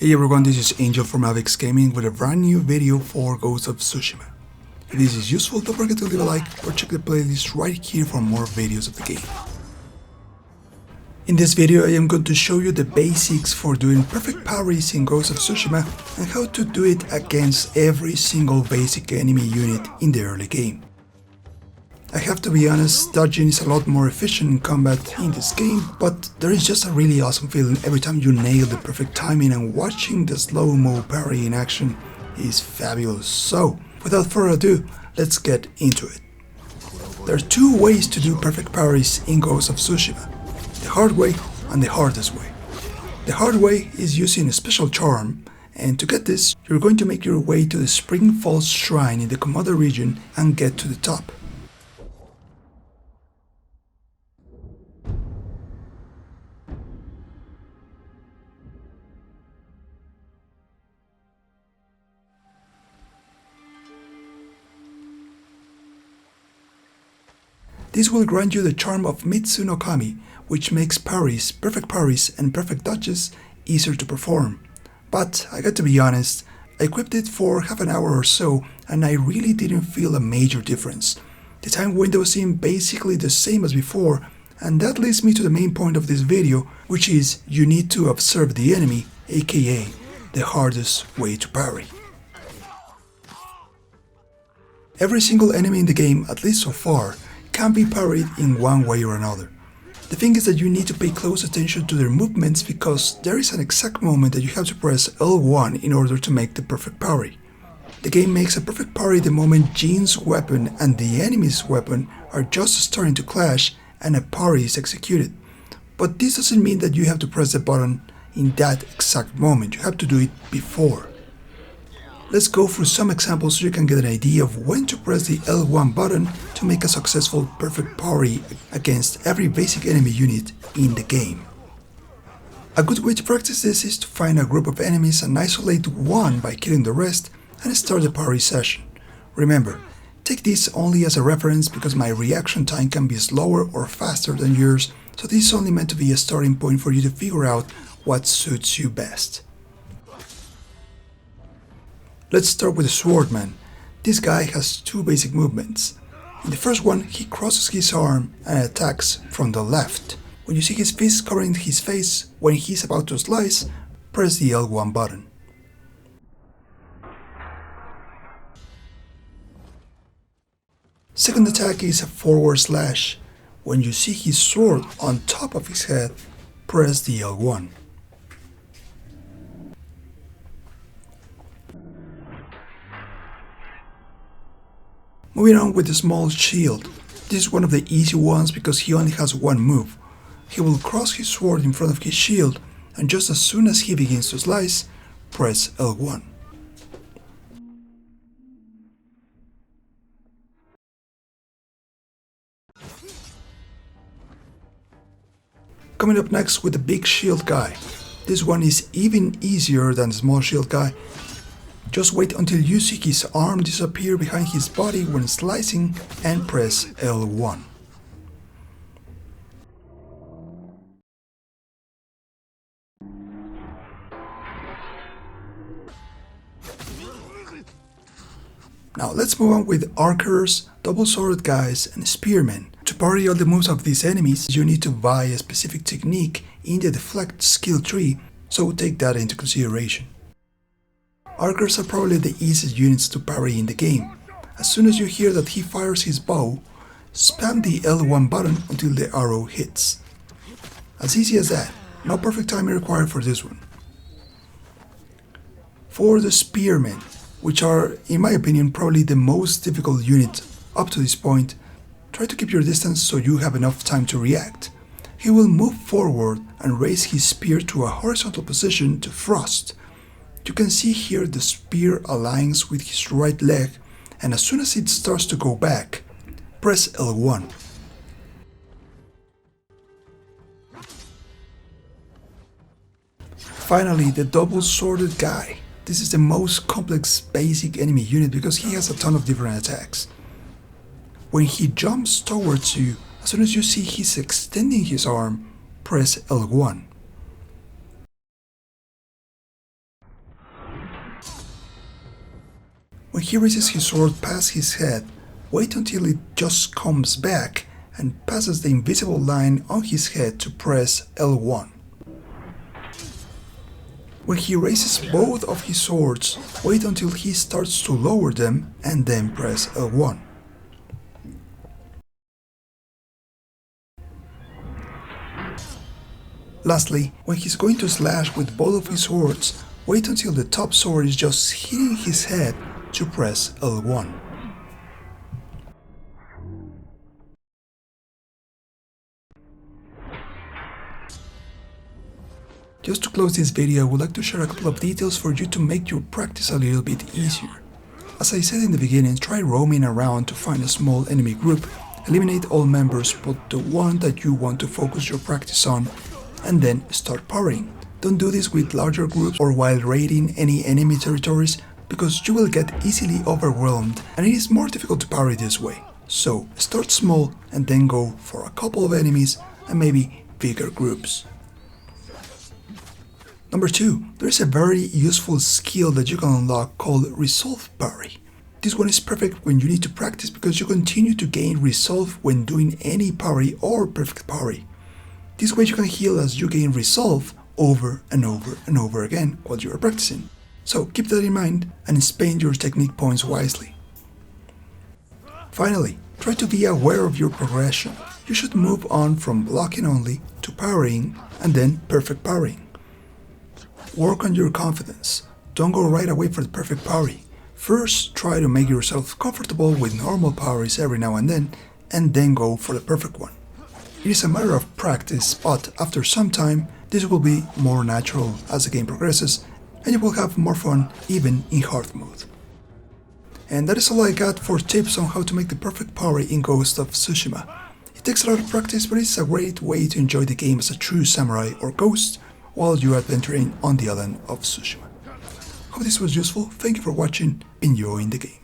Hey everyone, this is Angel from Avix Gaming with a brand new video for Ghost of Tsushima. If this is useful, don't forget to leave a like or check the playlist right here for more videos of the game. In this video I am going to show you the basics for doing perfect parries in Ghost of Tsushima and how to do it against every single basic enemy unit in the early game. I have to be honest, dodging is a lot more efficient in combat in this game, but there is just a really awesome feeling every time you nail the perfect timing, and watching the slow-mo parry in action is fabulous. So, without further ado, let's get into it. There are two ways to do perfect parries in Ghost of Tsushima: the hard way and the hardest way. The hard way is using a special charm, and to get this, you're going to make your way to the Spring Falls Shrine in the Komoda region and get to the top. This will grant you the charm of Mizu no Kami, which makes parries, perfect parries and perfect dodges easier to perform. But I got to be honest, I equipped it for half an hour or so and I really didn't feel a major difference. The time window seemed basically the same as before, and that leads me to the main point of this video, which is you need to observe the enemy, aka the hardest way to parry. Every single enemy in the game, at least so far, can be parried in one way or another. The thing is that you need to pay close attention to their movements, because there is an exact moment that you have to press L1 in order to make the perfect parry. The game makes a perfect parry the moment Jin's weapon and the enemy's weapon are just starting to clash and a parry is executed. But this doesn't mean that you have to press the button in that exact moment, you have to do it before. Let's go through some examples so you can get an idea of when to press the L1 button to make a successful perfect parry against every basic enemy unit in the game. A good way to practice this is to find a group of enemies and isolate one by killing the rest and start the parry session. Remember, take this only as a reference because my reaction time can be slower or faster than yours, so this is only meant to be a starting point for you to figure out what suits you best. Let's start with the Swordman. This guy has two basic movements. In the first one, he crosses his arm and attacks from the left. When you see his fist covering his face when he's about to slice, press the L1 button. Second attack is a forward slash. When you see his sword on top of his head, press the L1. Moving on with the small shield. This is one of the easy ones because he only has one move. He will cross his sword in front of his shield, and just as soon as he begins to slice, press L1. Coming up next with the big shield guy. This one is even easier than the small shield guy. Just wait until you see his arm disappear behind his body when slicing and press L1. Now let's move on with archers, double-sworded guys and spearmen. To parry all the moves of these enemies, you need to buy a specific technique in the deflect skill tree, so take that into consideration. Archers are probably the easiest units to parry in the game. As soon as you hear that he fires his bow, spam the L1 button until the arrow hits. As easy as that, no perfect timing required for this one. For the spearmen, which are, in my opinion, probably the most difficult unit up to this point, try to keep your distance so you have enough time to react. He will move forward and raise his spear to a horizontal position to thrust. You can see here the spear aligns with his right leg, and as soon as it starts to go back, press L1. Finally, the double-sworded guy. This is the most complex basic enemy unit because he has a ton of different attacks. When he jumps towards you, as soon as you see he's extending his arm, press L1. When he raises his sword past his head, wait until it just comes back and passes the invisible line on his head to press L1. When he raises both of his swords, wait until he starts to lower them and then press L1. Lastly, when he's going to slash with both of his swords, wait until the top sword is just hitting his head to press L1. Just to close this video, I would like to share a couple of details for you to make your practice a little bit easier. As I said in the beginning, try roaming around to find a small enemy group, eliminate all members but the one that you want to focus your practice on, and then start parrying. Don't do this with larger groups or while raiding any enemy territories, because you will get easily overwhelmed and it is more difficult to parry this way. So start small and then go for a couple of enemies and maybe bigger groups. Number 2, there is a very useful skill that you can unlock called Resolve Parry. This one is perfect when you need to practice because you continue to gain resolve when doing any parry or perfect parry. This way you can heal as you gain resolve over and over and over again while you are practicing. So keep that in mind and spend your technique points wisely. Finally, try to be aware of your progression. You should move on from blocking only to parrying and then perfect parrying. Work on your confidence. Don't go right away for the perfect parry. First, try to make yourself comfortable with normal parries every now and then go for the perfect one. It is a matter of practice, but after some time, this will be more natural as the game progresses, and you will have more fun even in hard mode. And that is all I got for tips on how to make the perfect parry in Ghost of Tsushima. It takes a lot of practice, but it's a great way to enjoy the game as a true samurai or ghost while you are adventuring on the island of Tsushima. Hope this was useful, thank you for watching, enjoying the game.